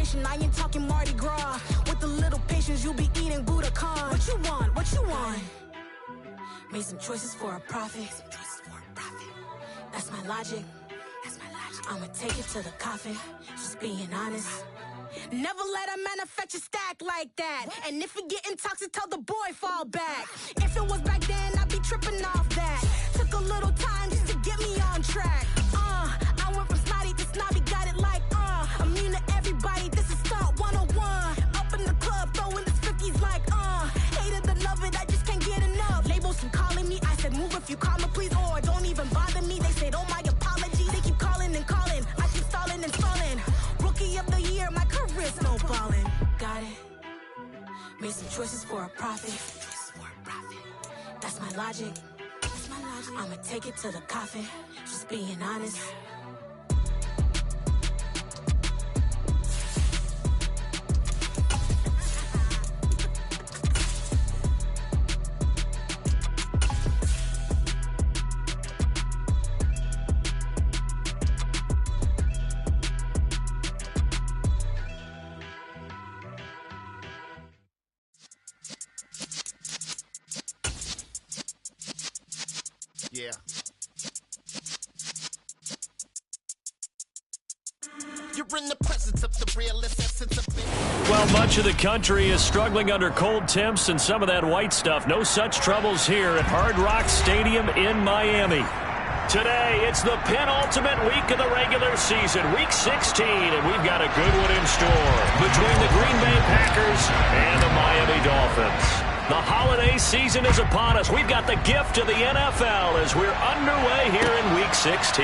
celebration, I ain't talking Mardi Gras. With a little patience, you'll be eating Budokan. What you want? What you want? Made some choices for a profit. That's my logic. I'ma take it to the coffin. Just being honest. Never let a manufacture stack like that. And if it getting toxic, tell the boy fall back. If it was back then, I'd be tripping off that. Took a little time just to get me on track. I went from snotty to snobby, got it like immune to everybody, this is stunt 101. Up in the club, throwing this 50s like hate it or love it, I just can't get enough. Labels from calling me, I said move if you call me please, or don't even bother me. They said oh my apology, they keep calling and calling, I keep stalling and stalling. Rookie of the year, my career snowballing. Got it. Made some choices for a profit. That's my logic. I'ma take it to the coffin. Just being honest. Yeah. You're in the presence of the realest essence of it. Well, much of the country is struggling under cold temps and some of that white stuff. No such troubles here at Hard Rock Stadium in Miami. Today, it's the penultimate week of the regular season, Week 16, and we've got a good one in store between the Green Bay Packers and the Miami Dolphins. The holiday season is upon us. We've got the gift of the NFL as we're underway here in Week 16.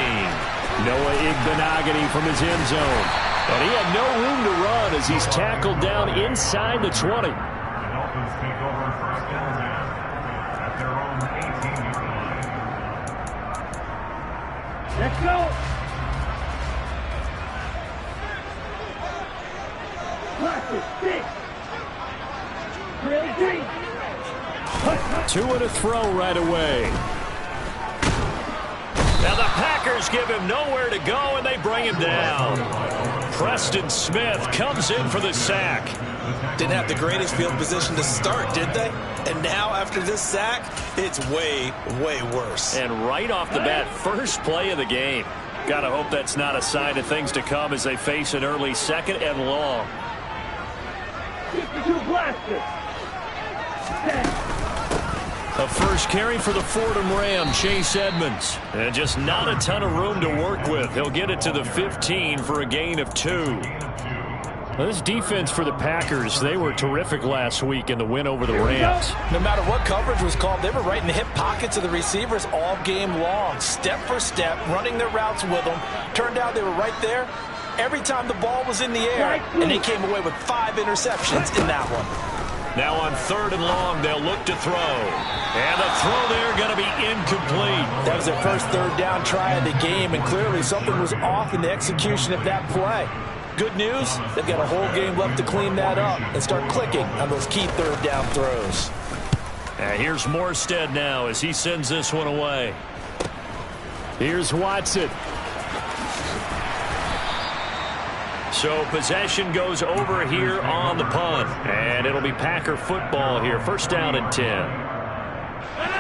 Noah Igbenogany from his end zone. And he had no room to run as he's tackled down inside the 20. The Dolphins take over first down now at their own 18-yard line. Let's go! Practice, six! Really deep! Two and a throw right away. Now the Packers give him nowhere to go, and they bring him down. Preston Smith comes in for the sack. Didn't have the greatest field position to start, did they? And now after this sack, it's way, way worse. And right off the bat, first play of the game. Gotta hope that's not a sign of things to come as they face an early second and long. 52 blasters! A first carry for the Fordham Ram, Chase Edmonds. And just not a ton of room to work with. He'll get it to the 15 for a gain of 2. Well, this defense for the Packers, they were terrific last week in the win over the Rams. No matter what coverage was called, they were right in the hip pockets of the receivers all game long. Step for step, running their routes with them. Turned out they were right there every time the ball was in the air. And they came away with 5 interceptions in that one. Now on 3rd and long, they'll look to throw. And the throw there going to be incomplete. That was their first 3rd down try of the game, and clearly something was off in the execution of that play. Good news, they've got a whole game left to clean that up and start clicking on those key 3rd down throws. And here's Morstead now as he sends this one away. Here's Watson. So possession goes over here on the punt. And it'll be Packer football here. First down and 10.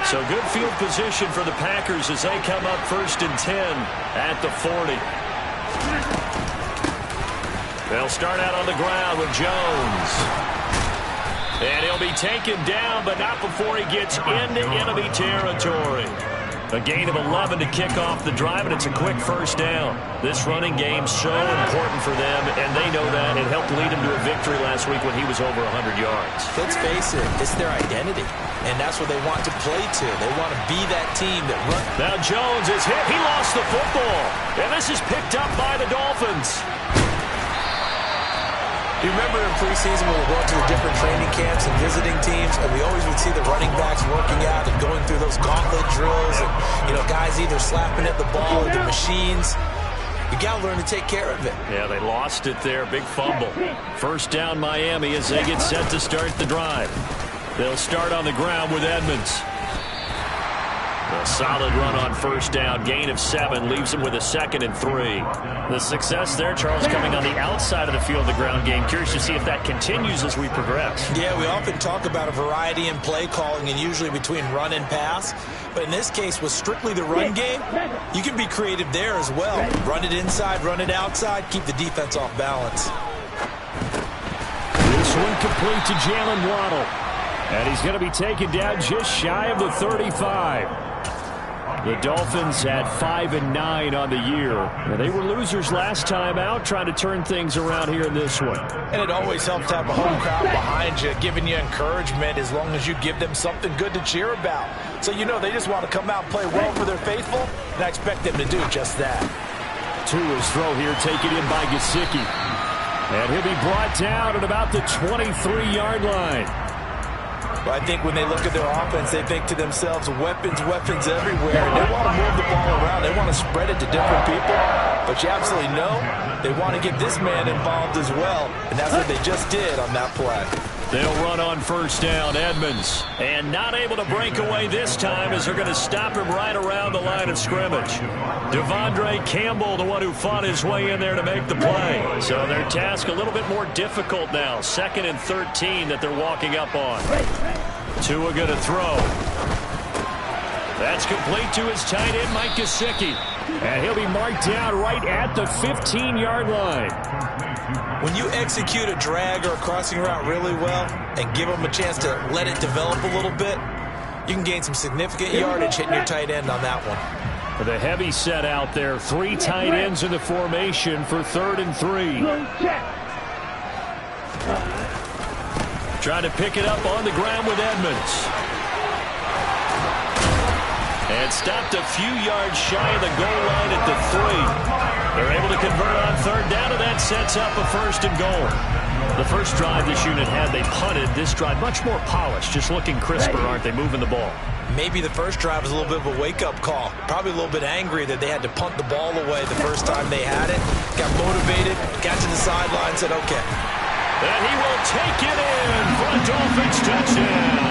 So good field position for the Packers as they come up 1st and 10 at the 40. They'll start out on the ground with Jones. And he'll be taken down, but not before he gets into enemy territory. A gain of 11 to kick off the drive, and it's a quick first down. This running game's so important for them, and they know that. It helped lead them to a victory last week when he was over 100 yards. Let's face it, it's their identity, and that's what they want to play to. They want to be that team that runs. Now Jones is hit. He lost the football, and this is picked up by the Dolphins. You remember in preseason when we were going to the different training camps and visiting teams, and we always would see the running backs working out and going through those gauntlet drills, and guys either slapping at the ball or the machines. You got to learn to take care of it. Yeah, they lost it there. Big fumble. First down Miami as they get set to start the drive. They'll start on the ground with Edmonds. The A solid run on first down. Gain of 7 leaves him with a 2nd and 3. The success there, Charles, coming on the outside of the field, the ground game. Curious to see if that continues as we progress. Yeah, we often talk about a variety in play calling and usually between run and pass. But in this case, with strictly the run game, you can be creative there as well. Run it inside, run it outside, keep the defense off balance. This one complete to Jalen Waddle. And he's going to be taken down just shy of the 35. The Dolphins had 5-9 on the year. And they were losers last time out, trying to turn things around here in this one. And it always helps to have a home crowd behind you, giving you encouragement as long as you give them something good to cheer about. So you know they just want to come out and play well for their faithful, and I expect them to do just that. Tua's throw here taken in by Gesicki. And he'll be brought down at about the 23-yard line. But I think when they look at their offense, they think to themselves, weapons, weapons everywhere. And they want to move the ball around. They want to spread it to different people. But you absolutely know they want to get this man involved as well. And that's what they just did on that play. They'll run on first down, Edmonds. And not able to break away this time as they're going to stop him right around the line of scrimmage. Devondre Campbell, the one who fought his way in there to make the play. So their task a little bit more difficult now. 2nd and 13 that they're walking up on. Tua going to throw. That's complete to his tight end, Mike Gesicki. And he'll be marked down right at the 15-yard line. When you execute a drag or a crossing route really well and give them a chance to let it develop a little bit, you can gain some significant yardage hitting your tight end on that one. The heavy set out there. 3 tight ends in the formation for 3rd and 3. Trying to pick it up on the ground with Edmonds. And stopped a few yards shy of the goal line at the 3. They're able to convert on 3rd down, and that sets up a 1st and goal. The first drive this unit had, they punted. This drive much more polished, just looking crisper, aren't they, moving the ball? Maybe the first drive was a little bit of a wake-up call. Probably a little bit angry that they had to punt the ball away the first time they had it. Got motivated, got to the sideline, said, okay. And he will take it in for a Dolphins touchdown.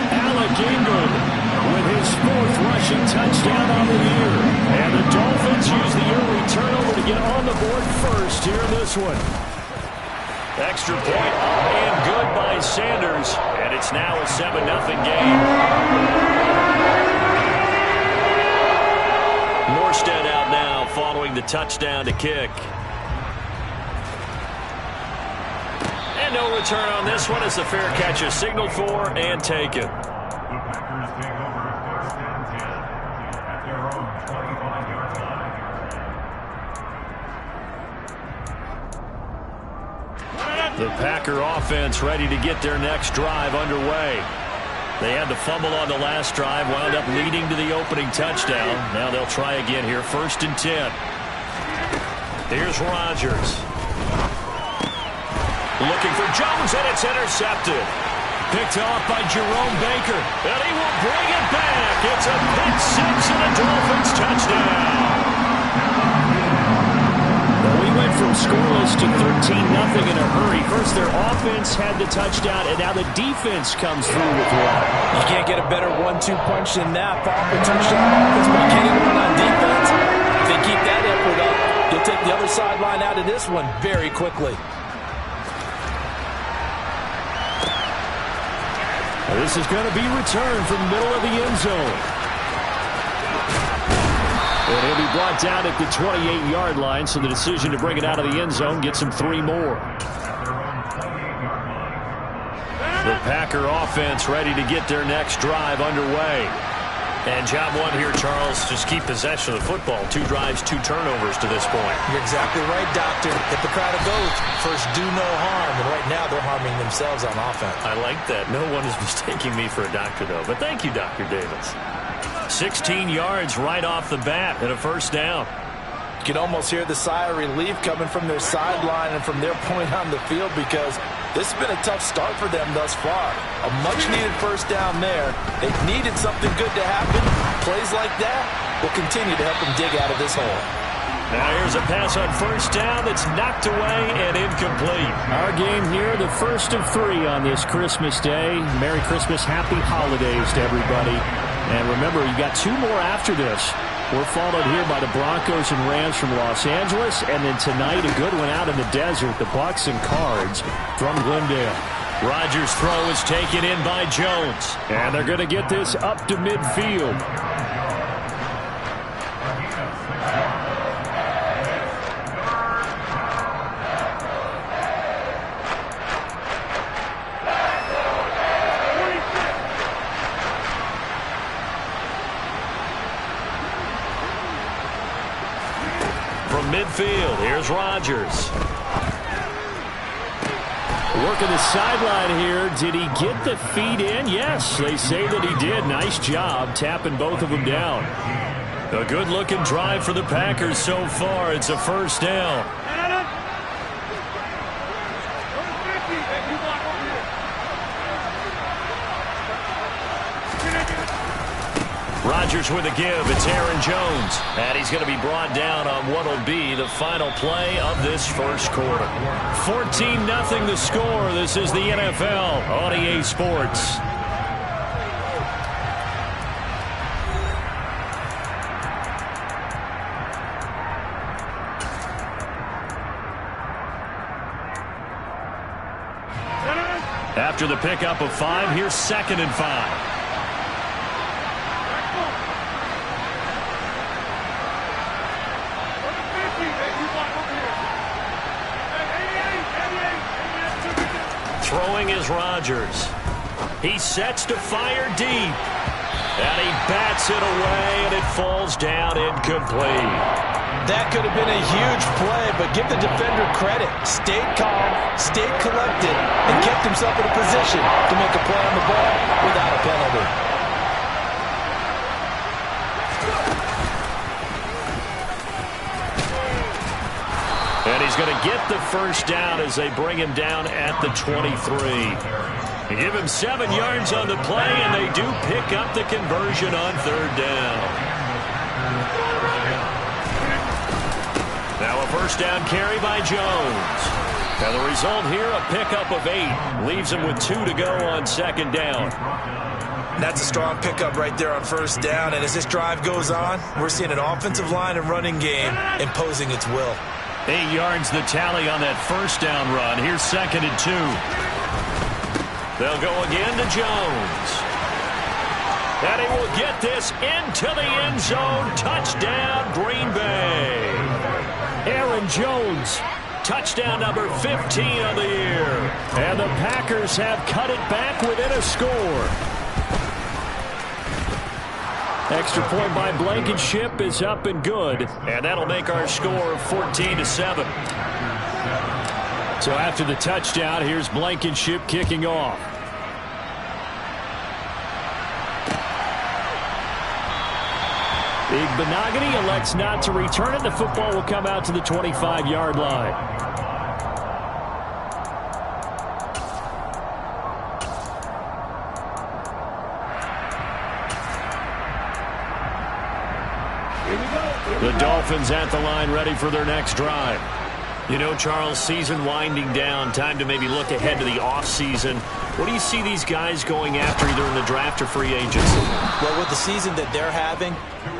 Alec Ingold with his 4th rushing touchdown on the year. And the Dolphins use the early turnover to get on the board first here in this one. Extra point up and good by Sanders. And it's now a 7-0 game. Morstead out now following the touchdown to kick. And no return on this one as the fair catch is signaled for and taken. The Packer offense ready to get their next drive underway. They had the fumble on the last drive, wound up leading to the opening touchdown. Now they'll try again here, 1st and 10. Here's Rodgers. Looking for Jones, and it's intercepted. Picked off by Jerome Baker, and he will bring it back. It's a pick 6 and a Dolphins touchdown. We went from scoreless to 13-0 in a hurry. First, their offense had the touchdown, and now the defense comes through with one. You can't get a better 1-2 punch than that. Fall for touchdown offense by getting one on defense. If they keep that effort up, you'll take the other sideline out of this one very quickly. This is going to be returned from the middle of the end zone. And he'll be brought down at the 28-yard line, so the decision to bring it out of the end zone gets him 3 more. The Packer offense ready to get their next drive underway. And job 1 here, Charles, just keep possession of the football. 2 drives, 2 turnovers to this point. You're exactly right, Doctor. Hippocratic oath. First, do no harm. And right now, they're harming themselves on offense. I like that. No one is mistaking me for a doctor, though. But thank you, Dr. Davis. 16 yards right off the bat and a 1st down. You can almost hear the sigh of relief coming from their sideline and from their point on the field because this has been a tough start for them thus far. A much-needed 1st down there. They needed something good to happen. Plays like that will continue to help them dig out of this hole. Now here's a pass on 1st down that's knocked away and incomplete. Our game here, the 1st of 3 on this Christmas Day. Merry Christmas, Happy Holidays to everybody. And remember, you got 2 more after this. We're followed here by the Broncos and Rams from Los Angeles. And then tonight, a good one out in the desert, the Bucs and Cards from Glendale. Rodgers' throw is taken in by Jones. And they're going to get this up to midfield. Midfield, here's Rodgers. Working the sideline here. Did he get the feet in? Yes, they say that he did. Nice job tapping both of them down. A good-looking drive for the Packers so far. It's a first down. Rodgers with a give. It's Aaron Jones. And he's going to be brought down on what will be the final play of this first quarter. 14-0 the score. This is the NFL on EA Sports. After the pickup of 5, here's 2nd and 5. Throwing is Rodgers. He sets to fire deep. And he bats it away, and it falls down incomplete. That could have been a huge play, but give the defender credit. Stayed calm, stayed collected, and kept himself in a position to make a play on the ball without a penalty. And he's going to get the first down as they bring him down at the 23. They give him 7 yards on the play, and they do pick up the conversion on 3rd down. Now a first down carry by Jones. And the result here, a pickup of 8. Leaves him with 2 to go on 2nd down. That's a strong pickup right there on 1st down. And as this drive goes on, we're seeing an offensive line and running game imposing its will. 8 yards the tally on that first down run. Here's 2nd and 2. They'll go again to Jones. And he will get this into the end zone. Touchdown, Green Bay. Aaron Jones, touchdown number 15 on the year. And the Packers have cut it back within a score. Extra point by Blankenship is up and good. And that'll make our score 14-7. So after the touchdown, here's Blankenship kicking off. Benogany elects not to return it. The football will come out to the 25-yard line. The Dolphins at the line, ready for their next drive. You know, Charles, season winding down, time to maybe look ahead to the offseason. What do you see these guys going after, either in the draft or free agency? Well, with the season that they're having,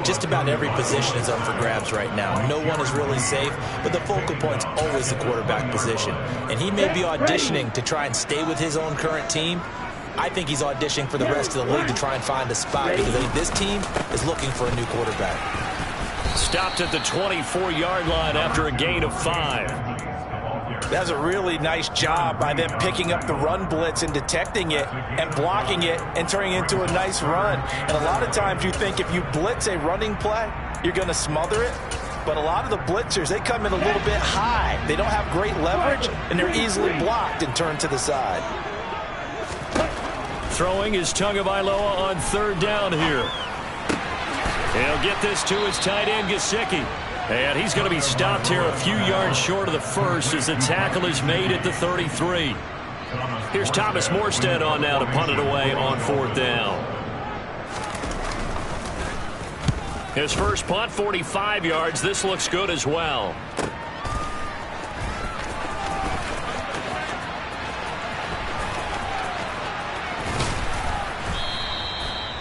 just about every position is up for grabs right now. No one is really safe, but the focal point's always the quarterback position. And he may be auditioning to try and stay with his own current team. I think he's auditioning for the rest of the league to try and find a spot, because I think this team is looking for a new quarterback. Stopped at the 24-yard line after a gain of 5. That's a really nice job by them picking up the run blitz and detecting it and blocking it and turning it into a nice run. And a lot of times you think if you blitz a running play, you're going to smother it. But a lot of the blitzers, they come in a little bit high. They don't have great leverage, and they're easily blocked and turned to the side. Throwing is Tagovailoa on 3rd down here. He'll get this to his tight end, Gesicki. And he's going to be stopped here a few yards short of the first as the tackle is made at the 33. Here's Thomas Morstead on now to punt it away on 4th down. His first punt, 45 yards. This looks good as well.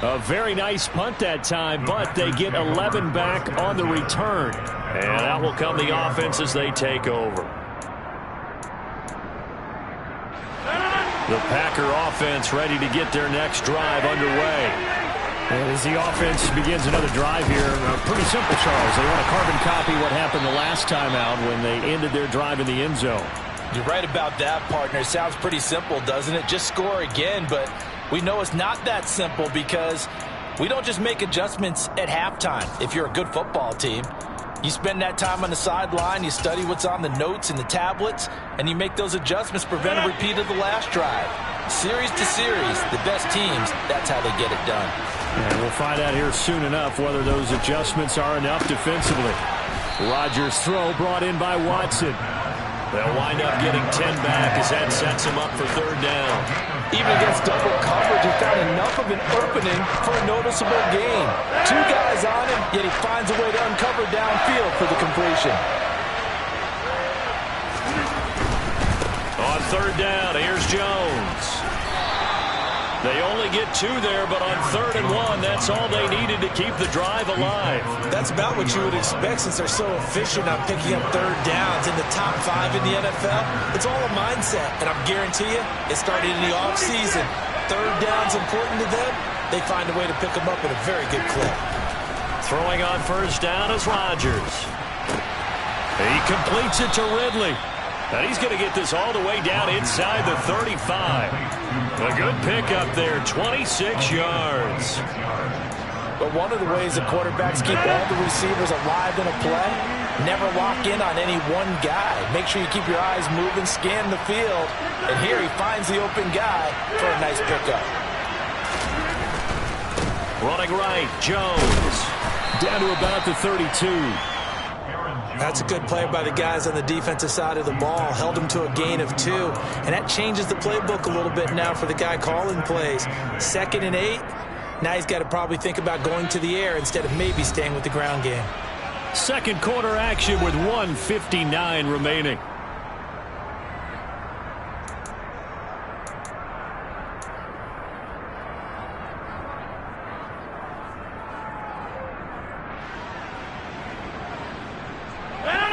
A very nice punt that time, but they get 11 back on the return. And out will come the offense as they take over. The Packer offense ready to get their next drive underway. And as the offense begins another drive here, pretty simple, Charles. They want to carbon copy what happened the last time out when they ended their drive in the end zone. You're right about that, partner. Sounds pretty simple, doesn't it? Just score again, but we know it's not that simple because we don't just make adjustments at halftime. If you're a good football team, you spend that time on the sideline, you study what's on the notes and the tablets, and you make those adjustments, prevent a repeat of the last drive. Series to series, the best teams, that's how they get it done. And we'll find out here soon enough whether those adjustments are enough defensively. Rodgers' throw brought in by Watson. They'll wind up getting 10 back as that sets him up for third down. Even against double coverage, he found enough of an opening for a noticeable gain. Two guys on him, yet he finds a way to uncover downfield for the completion. On third down, here's Jones. They only get 2 there, but on 3rd and 1, that's all they needed to keep the drive alive. That's about what you would expect since they're so efficient on picking up third downs in the top 5 in the NFL. It's all a mindset, and I guarantee you, it started in the offseason. Third down's important to them. They find a way to pick them up at a very good clip. Throwing on first down is Rodgers. He completes it to Ridley. And he's going to get this all the way down inside the 35. A good pickup there, 26 yards. But one of the ways the quarterbacks keep all the receivers alive in a play, never lock in on any one guy. Make sure you keep your eyes moving, scan the field. And here he finds the open guy for a nice pickup. Running right, Jones. Down to about the 32. That's a good play by the guys on the defensive side of the ball. Held him to a gain of 2. And that changes the playbook a little bit now for the guy calling plays. 2nd and 8. Now he's got to probably think about going to the air instead of maybe staying with the ground game. Second quarter action with 1:59 remaining.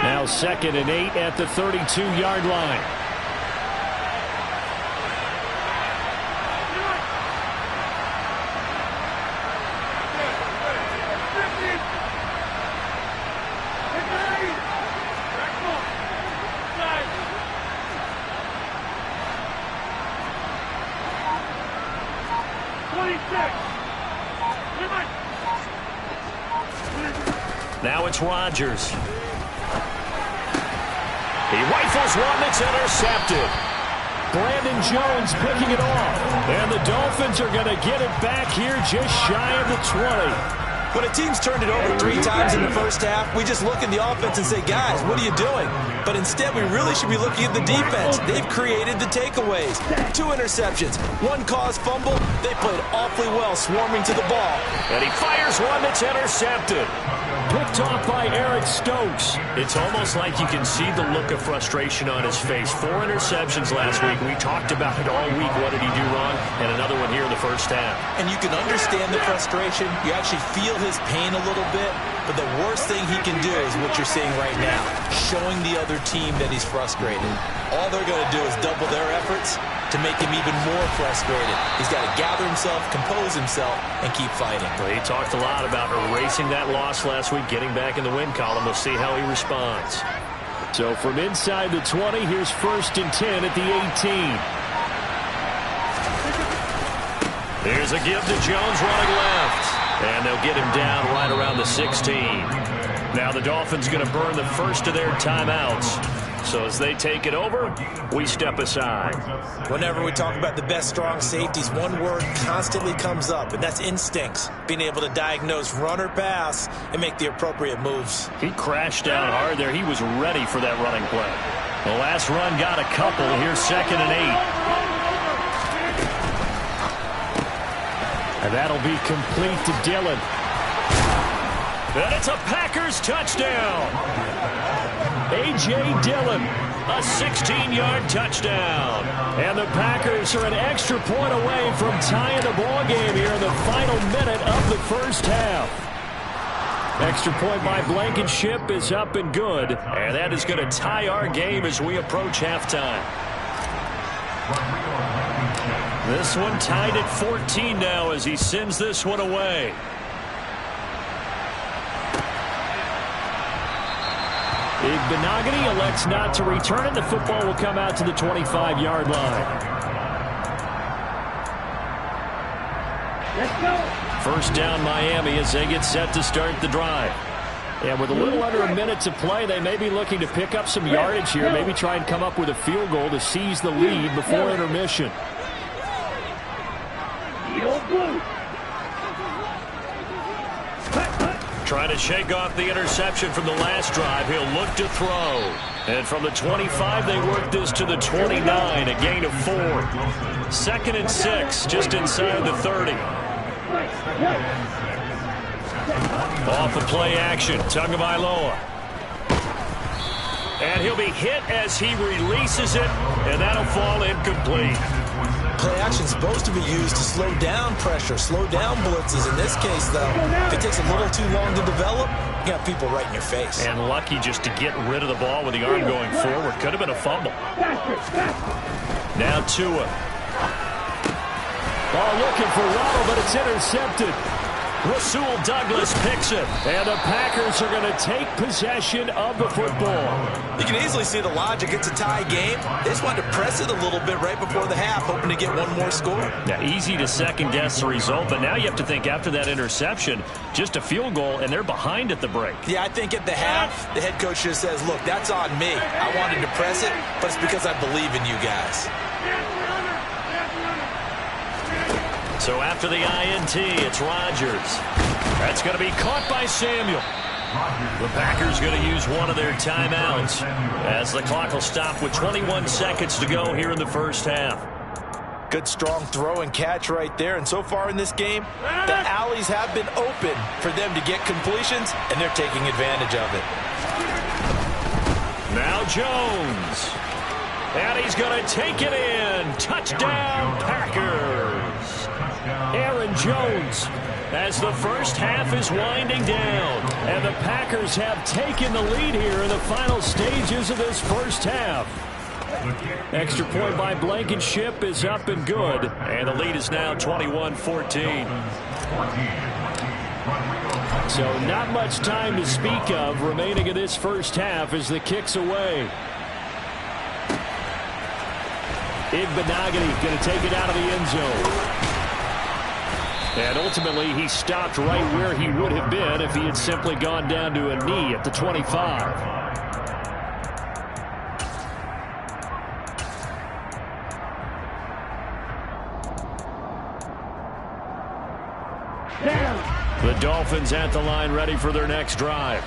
Now 2nd and 8 at the 32-yard line. Now it's Rodgers. He rifles one that's intercepted. Brandon Jones picking it off. And the Dolphins are going to get it back here just shy of the 20. When a team's turned it over 3 times in the first half, we just look at the offense and say, guys, what are you doing? But instead, we really should be looking at the defense. They've created the takeaways. 2 interceptions, 1 caused fumble. They played awfully well swarming to the ball. And he fires one that's intercepted. Picked off by Eric Stokes. It's almost like you can see the look of frustration on his face. 4 interceptions last week. We talked about it all week. What did he do wrong? And another one here in the first half. And you can understand the frustration. You actually feel his pain a little bit. But the worst thing he can do is what you're seeing right now. Showing the other team that he's frustrated. All they're going to do is double their efforts to make him even more frustrated. He's got to gather himself, compose himself, and keep fighting. Well, he talked a lot about erasing that loss last week, getting back in the win column. We'll see how he responds. So from inside the 20, here's 1st and 10 at the 18. Here's a give to Jones running left. And they'll get him down right around the 16. Now the Dolphins going to burn the first of their timeouts. So as they take it over, we step aside. Whenever we talk about the best strong safeties, one word constantly comes up, and that's instincts. Being able to diagnose run or pass and make the appropriate moves. He crashed down hard there. He was ready for that running play. The last run got a couple. Here's 2nd and 8. And that'll be complete to Dillon. And it's a Packers touchdown. A.J. Dillon, a 16-yard touchdown. And the Packers are an extra point away from tying the ball game here in the final minute of the first half. Extra point by Blankenship is up and good. And that is going to tie our game as we approach halftime. This one tied at 14 now as he sends this one away. Igbenogany elects not to return it. The football will come out to the 25-yard line. Let's go. First down Miami as they get set to start the drive. And with a little under a minute to play, they may be looking to pick up some yardage here, maybe try and come up with a field goal to seize the lead before intermission. Trying to shake off the interception from the last drive. He'll look to throw. And from the 25, they work this to the 29, a gain of 4. 2nd and 6, just inside the 30. Off of play action, Tagovailoa. And he'll be hit as he releases it, and that'll fall incomplete. Play action is supposed to be used to slow down pressure, slow down blitzes. In this case, though, if it takes a little too long to develop, you got people right in your face. And lucky just to get rid of the ball with the arm going forward. Could have been a fumble. Now Tua. Ball looking for Waddle, but it's intercepted. Rasul Douglas picks it, and the Packers are going to take possession of the football. You can easily see the logic. It's a tie game. They just wanted to press it a little bit right before the half, hoping to get one more score. Yeah, easy to second-guess the result, but now you have to think after that interception, just a field goal, and they're behind at the break. Yeah, I think at the half, the head coach just says, look, that's on me. I wanted to press it, but it's because I believe in you guys. So after the INT, it's Rodgers. That's going to be caught by Samuel. The Packers going to use one of their timeouts as the clock will stop with 21 seconds to go here in the first half. Good strong throw and catch right there. And so far in this game, the alleys have been open for them to get completions, and they're taking advantage of it. Now Jones. And he's going to take it in. Touchdown, Packers. Aaron Jones as the first half is winding down. And the Packers have taken the lead here in the final stages of this first half. Extra point by Blankenship is up and good. And the lead is now 21-14. So not much time to speak of remaining in this first half as the kick's away. Igbenogany going to take it out of the end zone. And ultimately, he stopped right where he would have been if he had simply gone down to a knee at the 25. The Dolphins at the line ready for their next drive.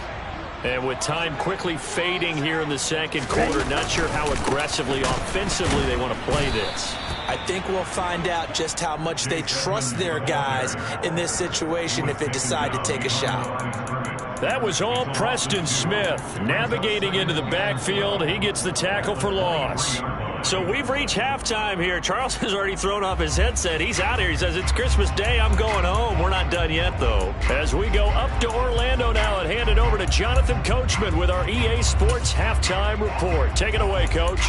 And with time quickly fading here in the second quarter, not sure how aggressively, offensively they want to play this. I think we'll find out just how much they trust their guys in this situation if they decide to take a shot. That was all Preston Smith navigating into the backfield. He gets the tackle for loss. So we've reached halftime here. Charles has already thrown off his headset. He's out here. He says, it's Christmas Day. I'm going home. We're not done yet, though. As we go up to Orlando now and hand it over to Jonathan Coachman with our EA Sports Halftime Report. Take it away, Coach.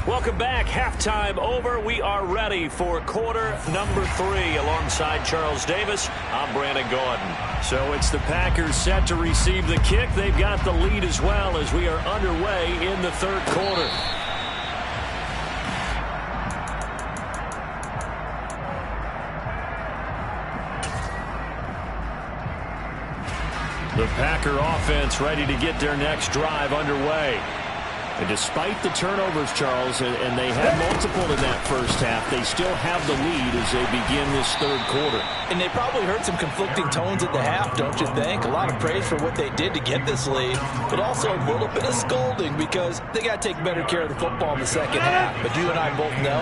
Welcome back. Halftime over. We are ready for quarter number 3 alongside Charles Davis. I'm Brandon Gordon. So it's the Packers set to receive the kick. They've got the lead as well as we are underway in the third quarter. The Packer offense ready to get their next drive underway. And despite the turnovers, Charles, and they had multiple in that first half, they still have the lead as they begin this third quarter. And they probably heard some conflicting tones at the half, don't you think? A lot of praise for what they did to get this lead, but also a little bit of scolding because they got to take better care of the football in the second half. But you and I both know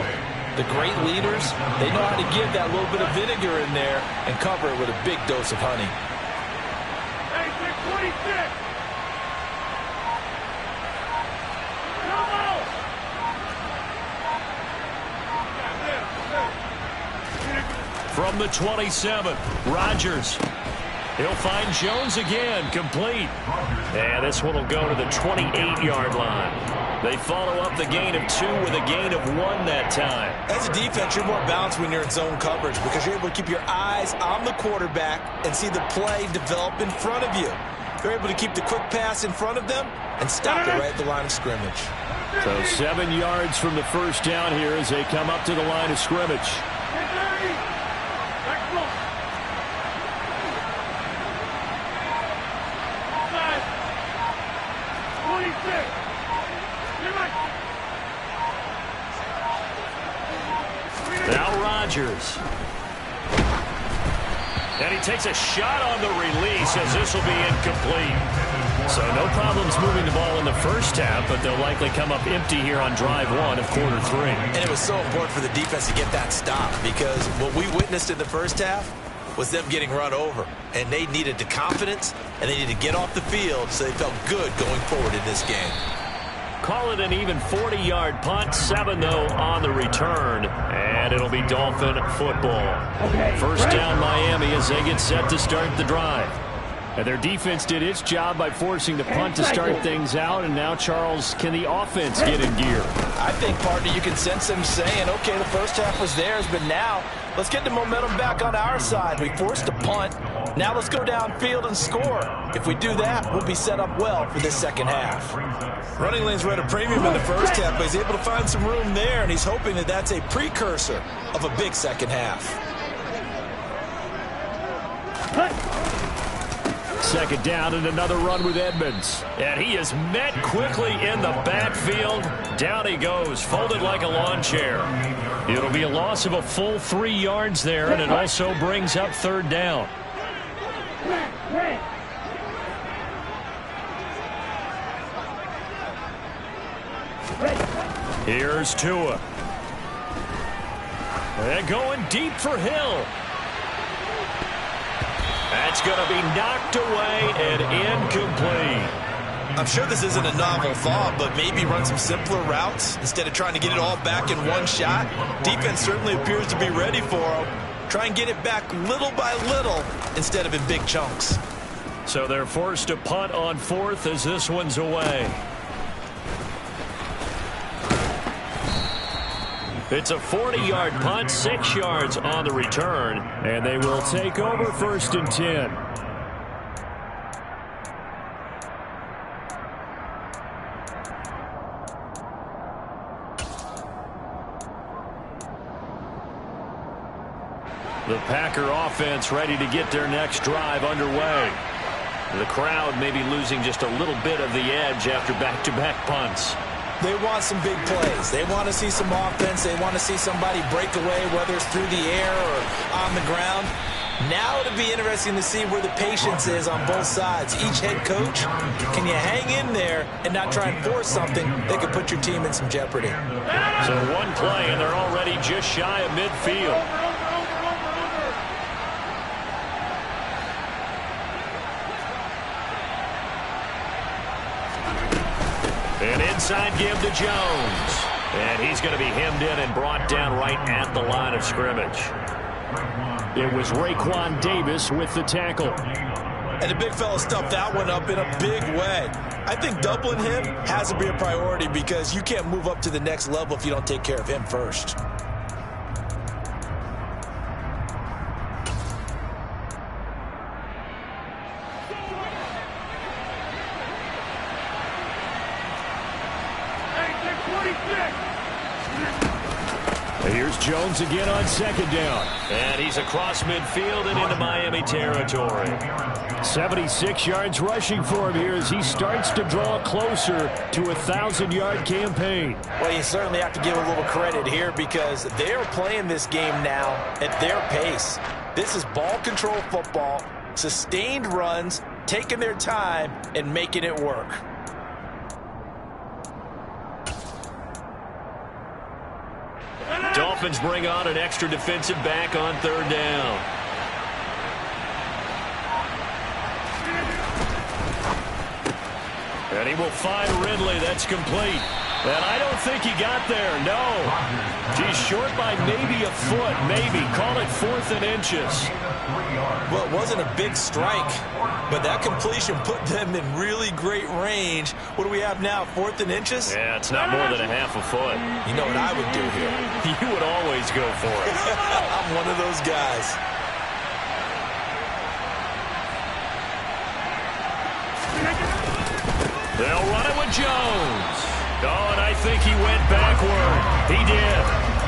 the great leaders, they know how to give that little bit of vinegar in there and cover it with a big dose of honey. Hey, 626! from the 27. Rodgers. He'll find Jones again, complete. And this one will go to the 28-yard line. They follow up the gain of 2 with a gain of 1 that time. As a defense, you're more balanced when you're in zone coverage because you're able to keep your eyes on the quarterback and see the play develop in front of you. You're able to keep the quick pass in front of them and stop it right at the line of scrimmage. So 7 yards from the first down here as they come up to the line of scrimmage. Now Rodgers. And he takes a shot on the release as this will be incomplete. So no problems moving the ball in the first half, but they'll likely come up empty here on drive 1 of quarter 3. And it was so important for the defense to get that stop because what we witnessed in the first half was them getting run over. And they needed the confidence, and they needed to get off the field so they felt good going forward in this game. Call it an even 40-yard punt, 7 though on the return, and it'll be Dolphin football. First down Miami as they get set to start the drive. And their defense did its job by forcing the punt to start things out, and now, Charles, can the offense get in gear? I think, partner, you can sense them saying, okay, the first half was theirs, but now let's get the momentum back on our side. We forced a punt. Now let's go downfield and score. If we do that, we'll be set up well for this second half. Running lanes were at a premium in the first half, but he's able to find some room there, and he's hoping that that's a precursor of a big second half. Second down and another run with Edmonds. And he is met quickly in the backfield. Down he goes, folded like a lawn chair. It'll be a loss of a full 3 yards there, and it also brings up third down. Here's Tua. And going deep for Hill. That's going to be knocked away and incomplete. I'm sure this isn't a novel thought, but maybe run some simpler routes instead of trying to get it all back in one shot. Defense certainly appears to be ready for him. Try and get it back little by little instead of in big chunks. So they're forced to punt on 4th as this one's away. It's a 40-yard punt, 6 yards on the return, and they will take over 1st and 10. The Packer offense ready to get their next drive underway. The crowd may be losing just a little bit of the edge after back-to-back punts. They want some big plays. They want to see some offense. They want to see somebody break away, whether it's through the air or on the ground. Now it'll be interesting to see where the patience is on both sides. Each head coach, can you hang in there and not try and force something that could put your team in some jeopardy? So one play, and they're already just shy of midfield. An inside give to Jones. And he's going to be hemmed in and brought down right at the line of scrimmage. It was Raekwon Davis with the tackle. And the big fella stuffed that one up in a big way. I think doubling him has to be a priority because you can't move up to the next level if you don't take care of him first. Here's Jones again on 2nd down. And he's across midfield and into Miami territory. 76 yards rushing for him here as he starts to draw closer to a 1,000-yard campaign. Well, you certainly have to give a little credit here because they're playing this game now at their pace. This is ball control football, sustained runs, taking their time and making it work. Dolphins bring on an extra defensive back on 3rd down. And he will find Ridley. That's complete. And I don't think he got there, no. He's short by maybe a foot, maybe. Call it 4th and inches. Well, it wasn't a big strike, but that completion put them in really great range. What do we have now, 4th and inches? Yeah, it's not more than a half a foot. You know what I would do here? You would always go for it. I'm one of those guys. They'll run it with Jones. Oh, and I think he went backward. He did.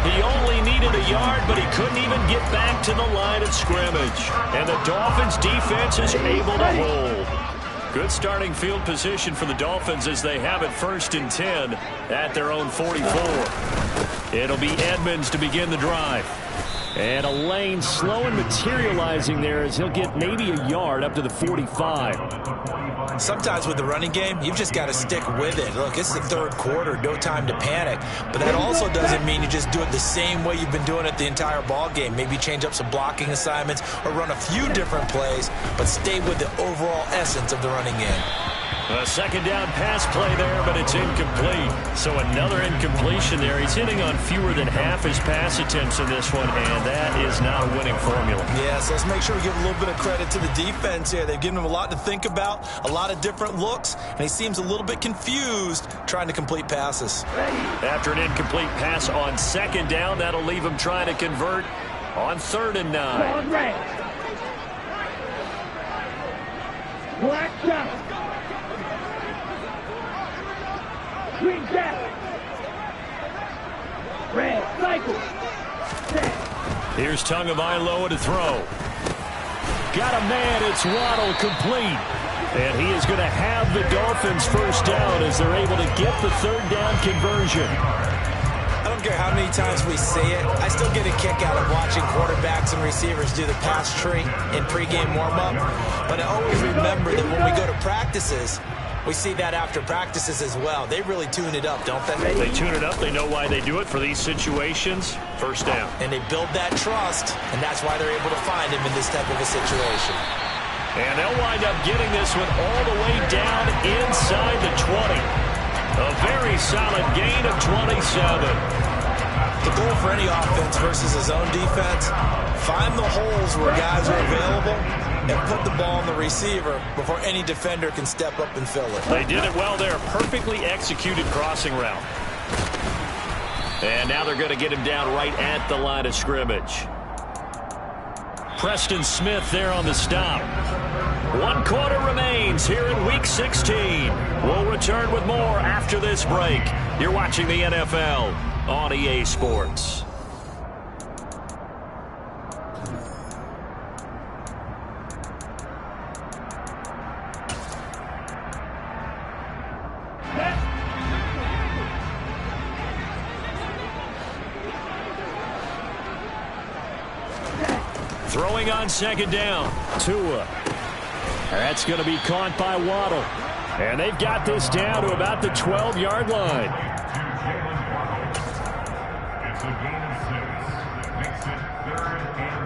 He only needed a yard, but he couldn't even get back to the line of scrimmage. And the Dolphins' defense is able to hold. Good starting field position for the Dolphins as they have it 1st and 10 at their own 44. It'll be Edmonds to begin the drive. And a lane slow and materializing there as he'll get maybe a yard up to the 45. Sometimes with the running game, you've just got to stick with it. Look, it's the 3rd quarter, no time to panic. But that also doesn't mean you just do it the same way you've been doing it the entire ball game. Maybe change up some blocking assignments or run a few different plays, but stay with the overall essence of the running game. A 2nd down pass play there, but it's incomplete. So another incompletion there. He's hitting on fewer than half his pass attempts in this one, and that is not a winning formula. Yeah, so let's make sure we give a little bit of credit to the defense here. They've given him a lot to think about, a lot of different looks, and he seems a little bit confused trying to complete passes. After an incomplete pass on 2nd down, that'll leave him trying to convert on 3rd and 9. Black shot. Green jack. Red cycle. Here's Tagovailoa to throw. Got a man. It's Waddle complete. And he is going to have the Dolphins 1st down as they're able to get the 3rd down conversion. I don't care how many times we say it, I still get a kick out of watching quarterbacks and receivers do the pass tree in pregame warm-up. But I always remember that when we go to practices, we see that after practices as well. They really tune it up, don't they? They tune it up. They know why they do it for these situations. 1st down. And they build that trust, and that's why they're able to find him in this type of a situation. And they'll wind up getting this one all the way down inside the 20. A very solid gain of 27. The goal for any offense versus his own defense, find the holes where guys are available and put the ball on the receiver before any defender can step up and fill it. They did it well there. Perfectly executed crossing route. And now they're going to get him down right at the line of scrimmage. Preston Smith there on the stop. 1 quarter remains here in Week 16. We'll return with more after this break. You're watching the NFL on EA Sports. Throwing on 2nd down. Tua. That's going to be caught by Waddle. And they've got this down to about the 12-yard line. It's a gain of 6. Makes it 3rd and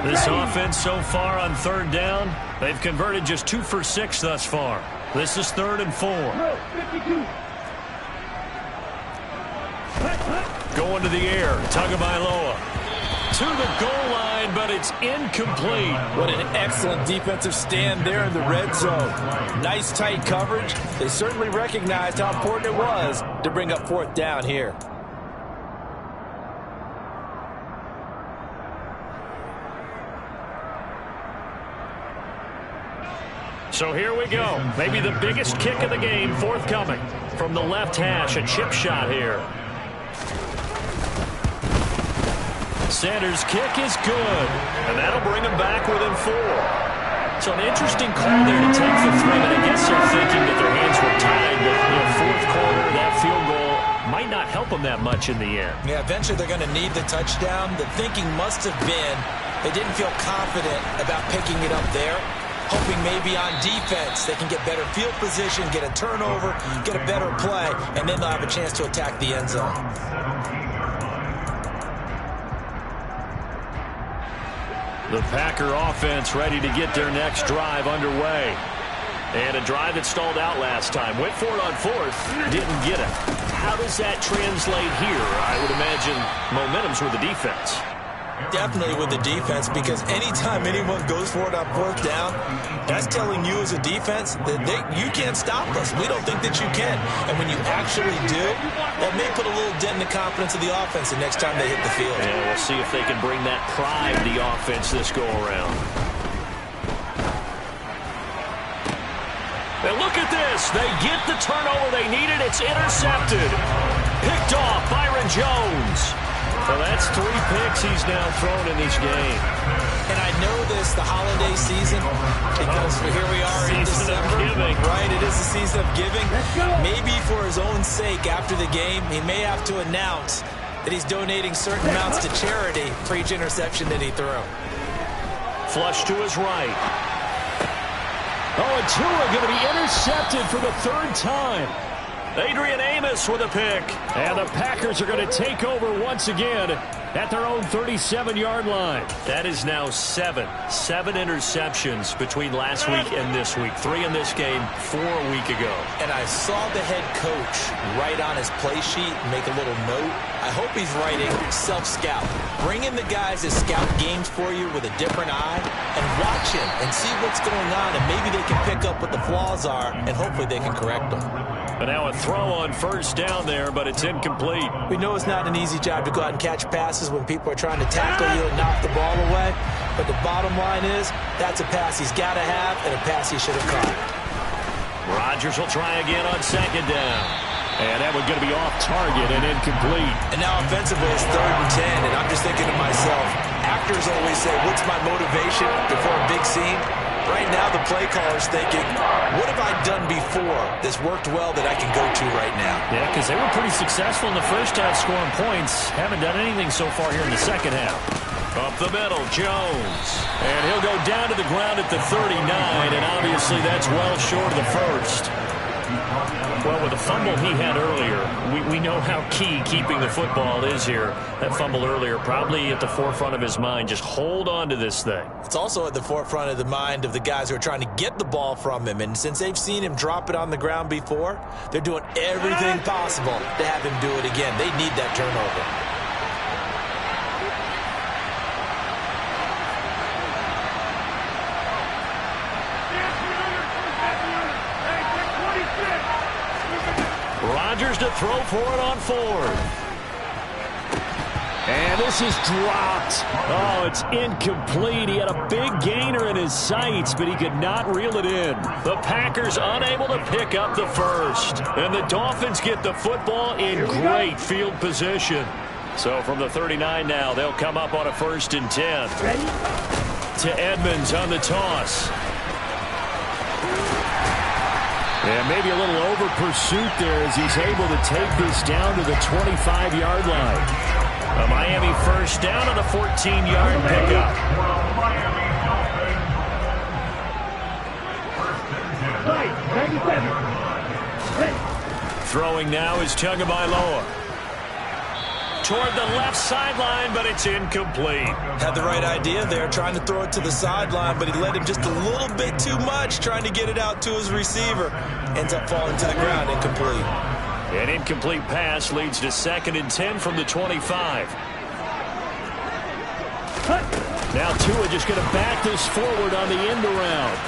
4. This offense so far on 3rd down, they've converted just 2 for 6 thus far. This is 3rd and 4. Going to the air, Tagovailoa to the goal line, but it's incomplete. What an excellent defensive stand there in the red zone. Nice tight coverage. They certainly recognized how important it was to bring up 4th down here. So here we go. Maybe the biggest kick of the game forthcoming from the left hash. A chip shot here. Sanders' kick is good, and that'll bring him back within 4. So an interesting call there to take the 3, but I guess they're thinking that their hands were tied, but 4th quarter, that field goal might not help them that much in the end. Yeah, eventually they're going to need the touchdown. The thinking must have been they didn't feel confident about picking it up there, hoping maybe on defense they can get better field position, get a turnover, get a better play, and then they'll have a chance to attack the end zone. The Packer offense ready to get their next drive underway. And a drive that stalled out last time. Went for it on fourth, didn't get it. How does that translate here? I would imagine momentum's with the defense. Definitely with the defense, because anytime anyone goes for it on fourth down, that's telling you as a defense that you can't stop us. We don't think that you can. And when you actually do, that may put a little dent in the confidence of the offense the next time they hit the field. And we'll see if they can bring that pride to the offense this go-around. And look at this. They get the turnover they needed. It's intercepted. Picked off Byron Jones. So that's 3 picks he's now thrown in this game. And I know this, the holiday season, because here we are in December. Right, it is the season of giving. Maybe for his own sake after the game, he may have to announce that he's donating certain amounts to charity for each interception that he threw. Flush to his right. Oh, and Tua going to be intercepted for the 3rd time. Adrian Amos with a pick. And the Packers are going to take over once again at their own 37-yard line. That is now 7 interceptions between last week and this week. 3 in this game, 4 a week ago. And I saw the head coach write on his play sheet, make a little note. I hope he's writing self-scout. Bring in the guys that scout games for you with a different eye and watch him and see what's going on, and maybe they can pick up what the flaws are, and hopefully they can correct them. But now a throw on first down there, but it's incomplete. We know it's not an easy job to go out and catch passes when people are trying to tackle you and knock the ball away. But the bottom line is, that's a pass he's got to have and a pass he should have caught. Rodgers will try again on 2nd down. And that one's going to be off target and incomplete. And now offensively it's 3rd and 10, and I'm just thinking to myself, actors always say, what's my motivation before a big scene? Right now the play caller's thinking, what have I done before that's worked well that I can go to right now? Yeah, because they were pretty successful in the first half scoring points. Haven't done anything so far here in the second half. Up the middle, Jones. And he'll go down to the ground at the 39, and obviously that's well short of the first. Well, with the fumble he had earlier, we know how key keeping the football is here. That fumble earlier probably at the forefront of his mind. Just hold on to this thing. It's also at the forefront of the mind of the guys who are trying to get the ball from him. And since they've seen him drop it on the ground before, they're doing everything possible to have him do it again. They need that turnover. Rodgers to throw for it on 4th. And this is dropped. Oh, it's incomplete. He had a big gainer in his sights, but he could not reel it in. The Packers unable to pick up the first. And the Dolphins get the football in great field position. So from the 39 now, they'll come up on a 1st and 10. To Edmonds on the toss. And maybe a little over pursuit there as he's able to take this down to the 25-yard line. A Miami 1st down on a 14-yard pickup. Throwing now is Tagovailoa. Toward the left sideline, but it's incomplete. Had the right idea there, trying to throw it to the sideline, but he led him just a little bit too much, trying to get it out to his receiver. Ends up falling to the ground, incomplete. An incomplete pass leads to 2nd and 10 from the 25. Now Tua just going to back this forward on the end around.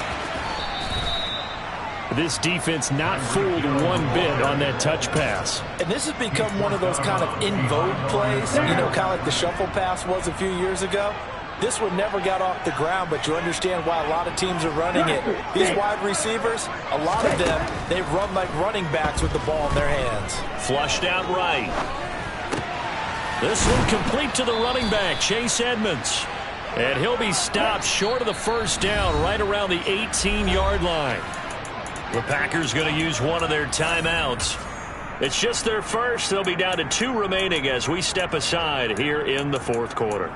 This defense not fooled one bit on that touch pass. And this has become one of those kind of in vogue plays, you know, kind of like the shuffle pass was a few years ago. This one never got off the ground, but you understand why a lot of teams are running it. These wide receivers, a lot of them, they run like running backs with the ball in their hands. Flushed out right. This one complete to the running back, Chase Edmonds. And he'll be stopped short of the 1st down, right around the 18-yard line. The Packers going to use one of their timeouts. It's just their first. They'll be down to 2 remaining as we step aside here in the 4th quarter.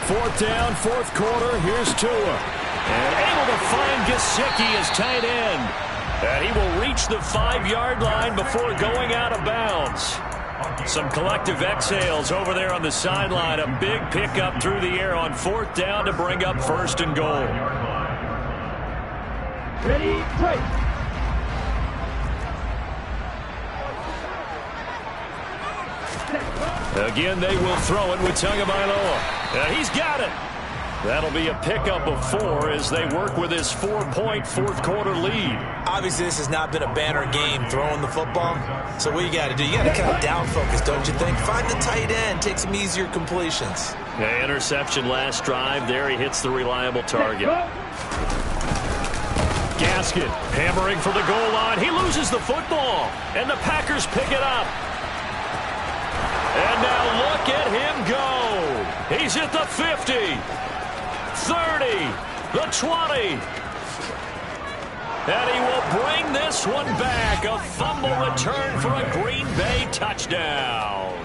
Fourth down, 4th quarter. Here's Tua. And able to find Gesicki as tight end. And he will reach the 5-yard line before going out of bounds. Some collective exhales over there on the sideline. A big pickup through the air on 4th down to bring up 1st and goal. Ready, break. Again, they will throw it with Tagovailoa. And he's got it. That'll be a pickup of 4 as they work with his 4-point fourth-quarter lead. Obviously, this has not been a banner game throwing the football. So what you got to do, you got to kind of down focus, don't you think? Find the tight end, take some easier completions. Yeah, interception last drive. There he hits the reliable target. Gaskin hammering for the goal line. He loses the football, and the Packers pick it up. And now look at him go. He's at the 50, 30, the 20. And he will bring this one back. A fumble return for a Green Bay touchdown.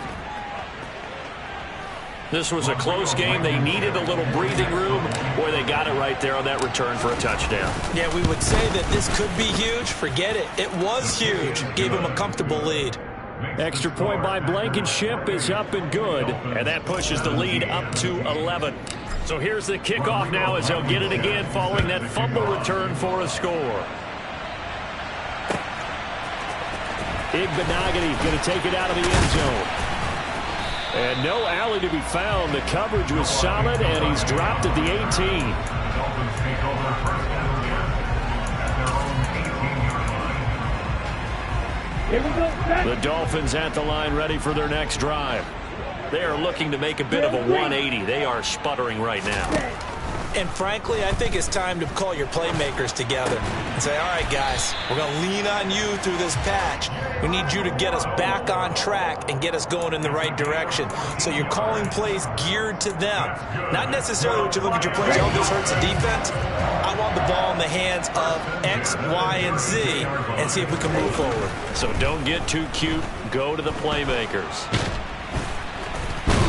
This was a close game. They needed a little breathing room. Boy, they got it right there on that return for a touchdown. Yeah, we would say that this could be huge. Forget it. It was huge. Gave him a comfortable lead. Extra point by Blankenship is up and good. And that pushes the lead up to 11. So here's the kickoff now as they'll get it again following that fumble return for a score. Igbenogany going to take it out of the end zone. And no alley to be found. The coverage was solid, and he's dropped at the 18. Dolphins take over 1st down again at their own 18-yard line. Here we go. The Dolphins at the line ready for their next drive. They are looking to make a bit of a 180. They are sputtering right now. And frankly, I think it's time to call your playmakers together and say, all right, guys, we're going to lean on you through this patch. We need you to get us back on track and get us going in the right direction. So you're calling plays geared to them. Not necessarily what you look at your plays, oh, this hurts the defense. I want the ball in the hands of X, Y, and Z and see if we can move forward. So don't get too cute. Go to the playmakers.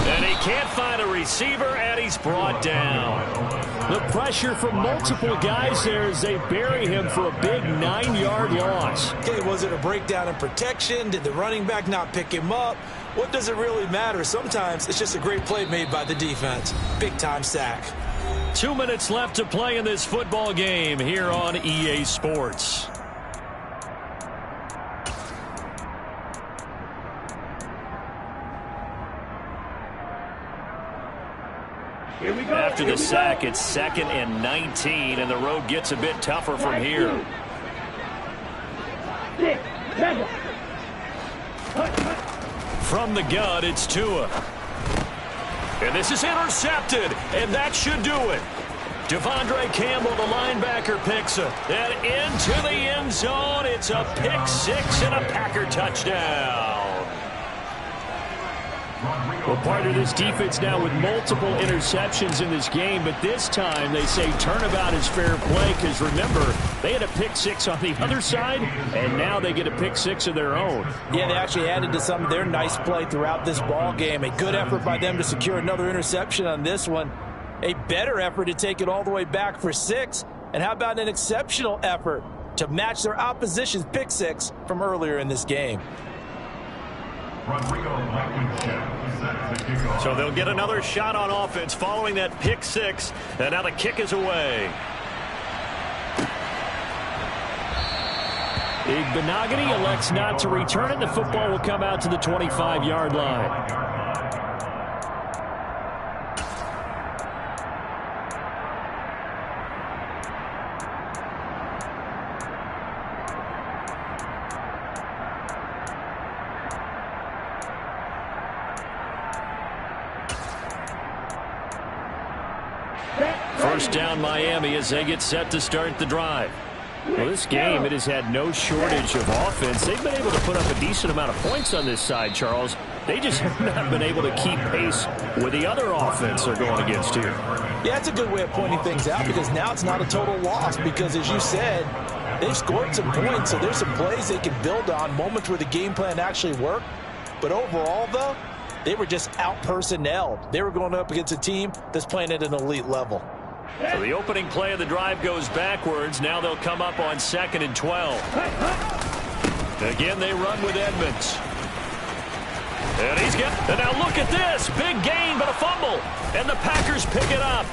And he can't find a receiver, and he's brought down. The pressure from multiple guys there as they bury him for a big 9-yard loss. Okay, was it a breakdown in protection? Did the running back not pick him up? What does it really matter? Sometimes it's just a great play made by the defense. Big-time sack. 2 minutes left to play in this football game here on EA Sports. Here we go. After the sack, it's 2nd and 19, and the road gets a bit tougher from here. 6, 7. From the gun, it's Tua. And this is intercepted, and that should do it. Devondre Campbell, the linebacker, picks it. And into the end zone, it's a pick 6 and a Packer touchdown. Well, part of this defense now with multiple interceptions in this game, but this time they say turnabout is fair play because, remember, they had a pick 6 on the other side, and now they get a pick 6 of their own. Yeah, they actually added to some of their nice play throughout this ball game. A good effort by them to secure another interception on this one. A better effort to take it all the way back for 6. And how about an exceptional effort to match their opposition's pick 6 from earlier in this game? So they'll get another shot on offense following that pick 6, and now the kick is away. Igbenogany elects not to return it. The football will come out to the 25-yard line. First down Miami as they get set to start the drive. Well, this game, it has had no shortage of offense. They've been able to put up a decent amount of points on this side, Charles. They just have not been able to keep pace with the other offense they're going against here. Yeah, that's a good way of pointing things out because now it's not a total loss because, as you said, they've scored some points, so there's some plays they can build on, moments where the game plan actually worked. But overall, though, they were just out-personnelled. They were going up against a team that's playing at an elite level. So the opening play of the drive goes backwards. Now they'll come up on 2nd and 12. Again, they run with Edmonds. And and now look at this. Big gain, but a fumble. And the Packers pick it up.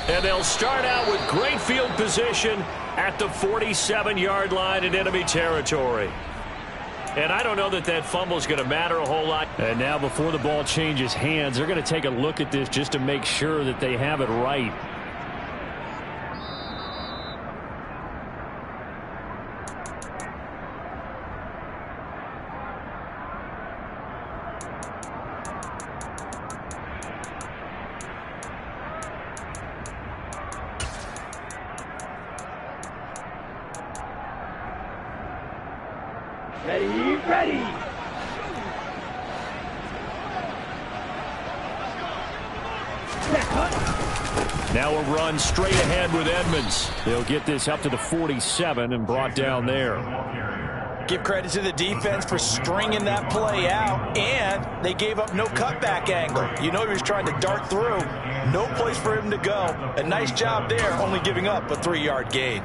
And they'll start out with great field position at the 47-yard line in enemy territory. And I don't know that that fumble is going to matter a whole lot. And now before the ball changes hands, they're going to take a look at this just to make sure that they have it right. Ready. Now a run straight ahead with Edmonds. They'll get this up to the 47 and brought down there. Give credit to the defense for stringing that play out, and they gave up no cutback angle. You know he was trying to dart through. No place for him to go. A nice job there, only giving up a 3-yard gain.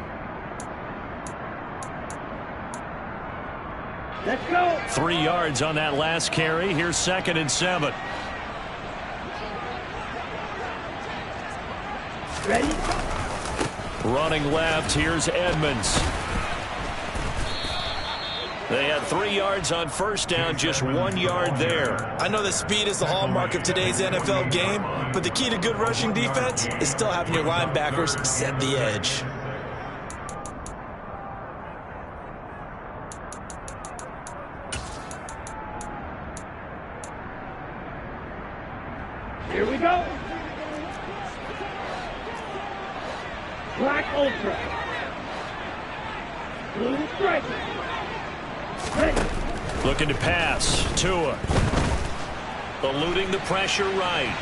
Let's go. 3 yards on that last carry. Here's 2nd and 7. Ready? Running left, here's Edmonds. They had 3 yards on first down, just 1 yard there. I know that speed is the hallmark of today's NFL game, but the key to good rushing defense is still having your linebackers set the edge. Here we go. Black Ultra. Blue Striker. Ready. Looking to pass. Tua. Eluding the pressure right.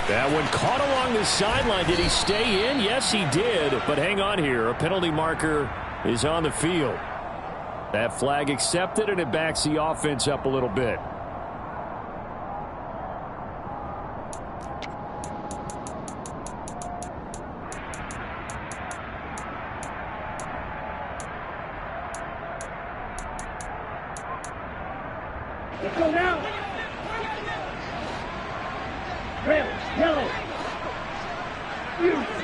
That one caught along the sideline. Did he stay in? Yes, he did. But hang on here. A penalty marker is on the field. That flag accepted, and it backs the offense up a little bit. Let's go now. Red, yellow.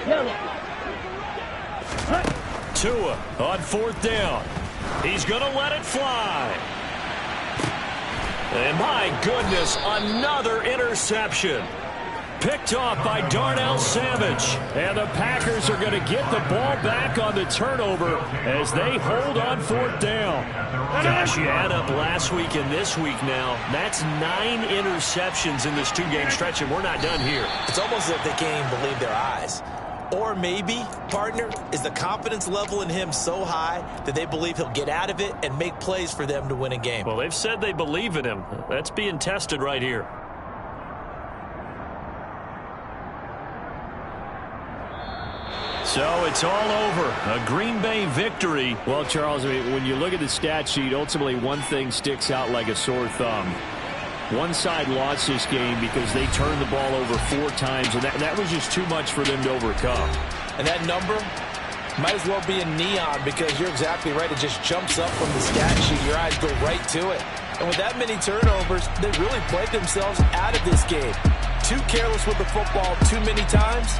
Yellow. Tua on 4th down. He's going to let it fly. And my goodness, another interception. Picked off by Darnell Savage. And the Packers are going to get the ball back on the turnover as they hold on 4th down. Gosh, you add up last week and this week now. That's 9 interceptions in this 2-game stretch, and we're not done here. It's almost as if they can't even believe their eyes. Or maybe, partner, is the confidence level in him so high that they believe he'll get out of it and make plays for them to win a game. Well, they've said they believe in him. That's being tested right here. So it's all over. A Green Bay victory. Well, Charles, I mean, when you look at the stat sheet, ultimately one thing sticks out like a sore thumb. One side lost this game because they turned the ball over 4 times, and that was just too much for them to overcome. And that number might as well be in neon because you're exactly right. It just jumps up from the stat sheet. Your eyes go right to it. And with that many turnovers, they really played themselves out of this game. Too careless with the football too many times.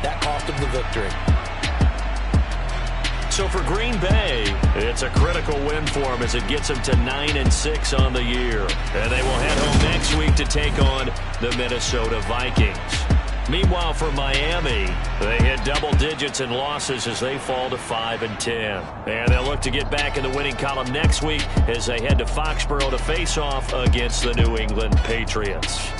That cost them the victory. So for Green Bay, it's a critical win for them as it gets them to 9-6 on the year. And they will head home next week to take on the Minnesota Vikings. Meanwhile, for Miami, they hit double digits in losses as they fall to 5-10. And they'll look to get back in the winning column next week as they head to Foxborough to face off against the New England Patriots.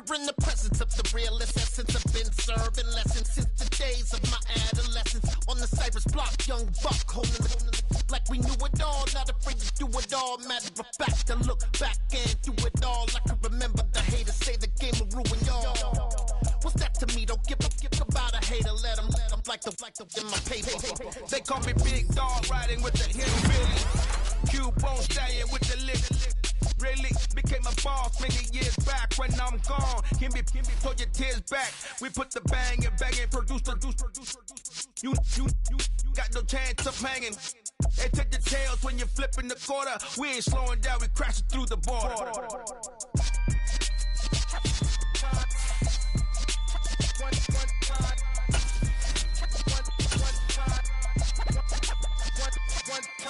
You're in the presence of the realest essence. I've been serving lessons since the days of my adolescence. On the Cypress block, young buck holding the like we knew it all. Not afraid to do it all. Matter of fact, to look back and do it all. I can remember the haters say the game will ruin y'all. What's that to me? Don't give about a hater. Let them like the in my paper. They call me Big Dog, riding with the hillbilly. Cube-bone stallion with the lip. Really became a boss many years back. When I'm gone, give me pull your tears back. We put the bang and produce. You got no chance of hanging. They take the tails when you're flipping the quarter. We ain't slowing down, we crashing through the border.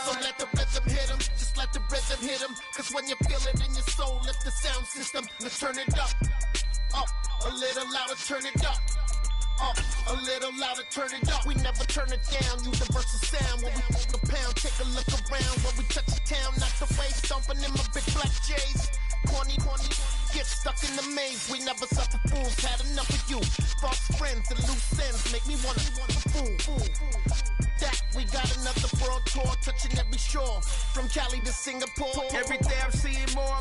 So let the rhythm hit him, just let the rhythm hit him. Cause when you feel it in your soul, lift the sound system. Now turn it up, a little louder, turn it up. A little louder, turn it up. We never turn it down, universal sound. When we hold the pound, take a look around. When we touch the town, knock the way, stomping in my big black J's. Corny, get stuck in the maze. We never suffer fools, had enough of you. False friends and loose ends make me wanna fool. That we got another world tour, touching every shore, from Cali to Singapore. Every day I'm seeing more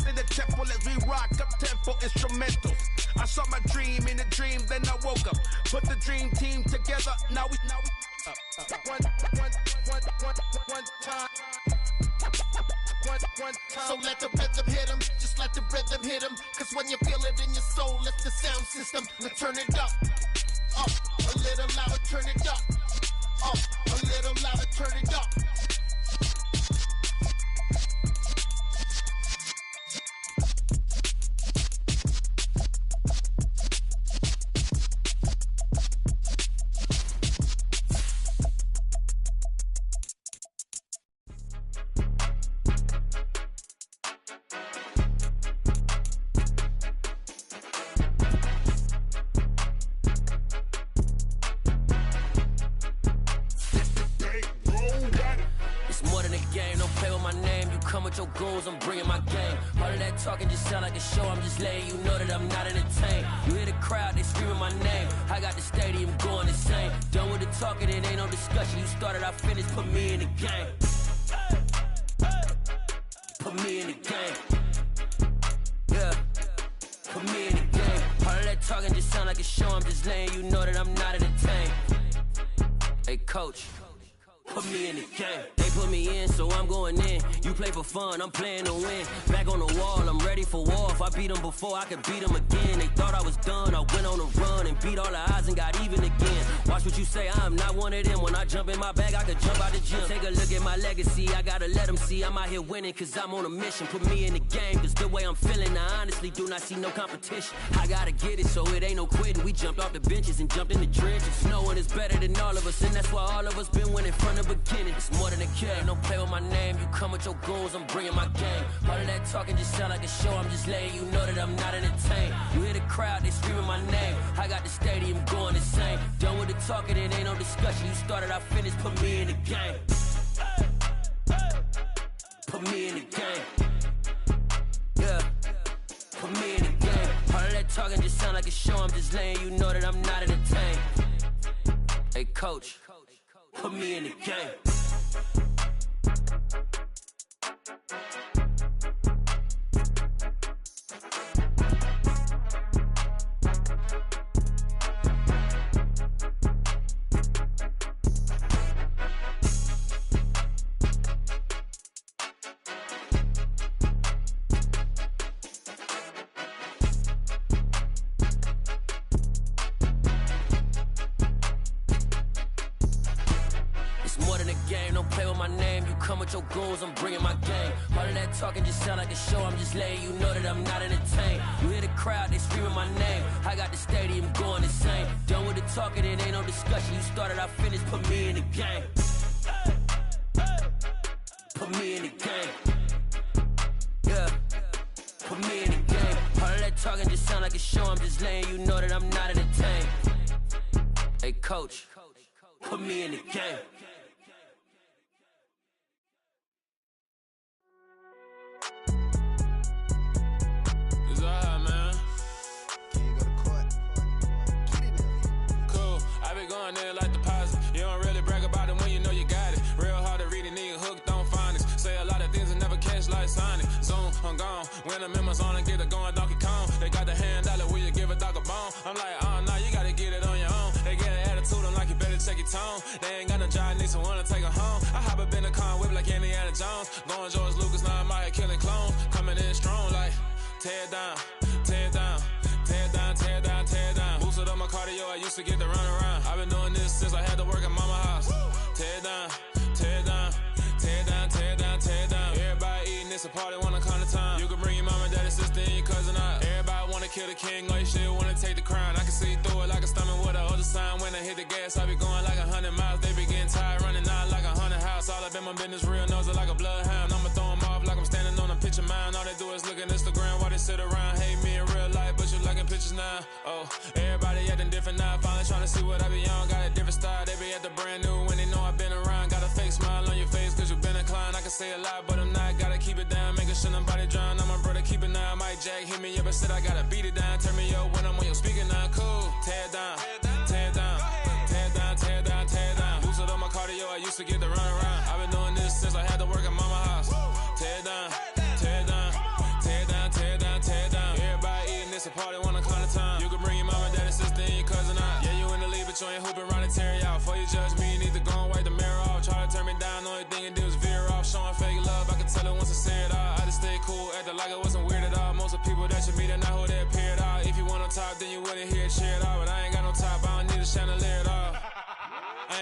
in the temple as we rock up tempo instrumentals. I saw my dream in a dream, then I woke up. Put the dream team together, now we one time. So let the rhythm hit him, just let the rhythm hit him. Cause when you feel it in your soul, lift the sound system. Now turn it up, a little louder, turn it up. A little louder, turn it up. Your goals, I'm bringing my game. All of that talking just sound like a show. I'm just letting you know that I'm not entertained. You hear the crowd, they screaming my name. I got the stadium going insane. Done with the talking, it ain't no discussion. You started, I finished, put me in the game. Put me in the game. Yeah, put me in the game. All of that talking just sound like a show. I'm just letting you know that I'm not entertained. Hey, coach, put me in the game. They put me in, so I'm going in. You play for fun, I'm playing to win. Back on the wall, I'm ready for war. If I beat them before, I could beat them again. They thought I was done, I went on a run and beat all the odds and got even again. Watch what you say, I'm not one of them. When I jump in my bag, I could jump out the gym. Take a look at my legacy, I gotta let them see I'm out here winning, cause I'm on a mission. Put me in the game, cause the way I'm feeling, I honestly do not see no competition. I gotta get it, so it ain't no quitting. We jumped off the benches and jumped in the trenches. No one is better than all of us, and that's why all of us been winning from the beginning. It's more than a kid, don't play with my name. You come with your goals, I'm bringing my game. All of that talking just sound like a show. I'm just letting you know that I'm not entertained. You hear the crowd, they screaming my name. I got the stadium going insane. Done with the talking, it ain't no discussion. You started, I finished, put me in the game. Put me in the game. Yeah, put me in the game. All of that talking just sound like a show. I'm just letting you know that I'm not entertained. Hey, coach, put me in the game. Your goals, I'm bringing my game. All of that talking just sound like a show. I'm just letting you know that I'm not entertained. You hear the crowd, they screaming my name. I got the stadium going insane. Done with the talking, it ain't no discussion. You started, I finished, put me in the game. Put me in the game. Yeah, put me in the game. All of that talking just sound like a show. I'm just letting you know that I'm not entertained. Hey, coach, put me in the game. Man. When I'm in my zone and get it going Donkey Kong. They got the hand out, will you give a dog a bone? I'm like, oh, no, you gotta get it on your own. They get an attitude, I'm like, you better check your tone. They ain't got no job, need someone to take her home. I hop up in the car and whip like Indiana Jones. Going George Lucas, now I'm out here killing clones. Coming in strong like, tear it down, tear it down. Tear it down, tear it down, tear it down. Boosted up my cardio, I used to get to run around. I've been doing this since I had to work at mama house. Tear it down, tear it down, tear it down, tear it down, tear it down. Everybody eating, it's a party, wanna come to time. You can bring your mama, daddy, sister, and your cousin out. Everybody wanna kill the king, or you shit wanna take the crown. I can see through it like a stomach with a other sign. When I hit the gas, I be going like 100 miles. They be getting tired, running out like 100 house. All up in my business, real nose it like a bloodhound. I'ma throw 'em off like I'm standing on a picture mound. All they do is look at Instagram while they sit around. Hate me in real life, but you liking pictures now. Oh, everybody acting different now. Finally trying to see what I be on. Got a different style, they be at the brand new when they know I've been around. Got a fake smile on your face cause you been inclined. I can say a lot, but I'm not. Gotta keep it down, making sure nobody drown. I'm my brother, keep it now. Mike Jack hit me up and said I gotta beat it down. Turn me up when I'm on your speaker now. Cool, tear it down, tear it down, tear it down, tear it down, tear it down. Boosted up my cardio, I used to get to run around. I've been doing this since I had to work at mama house. Tear it down, tear it down, tear it down, tear it down, tear it down. Everybody eating, it's a party, wanna come to time. You can bring your mama, daddy, sister, and your cousin out. Yeah, you in the league, but you ain't hooping around and tear you out. Before you judge me, you need to go and wipe the mirror off. Try to turn me down, only thing you do is veer off. Showing fake love, I can tell it once I see it all. I just stay cool, acting like it wasn't weird at all. Most of the people that you meet are not who they appear at all. If you want on top, then you wouldn't hear it cheer at all. But I ain't got no top, I don't need a chandelier at all.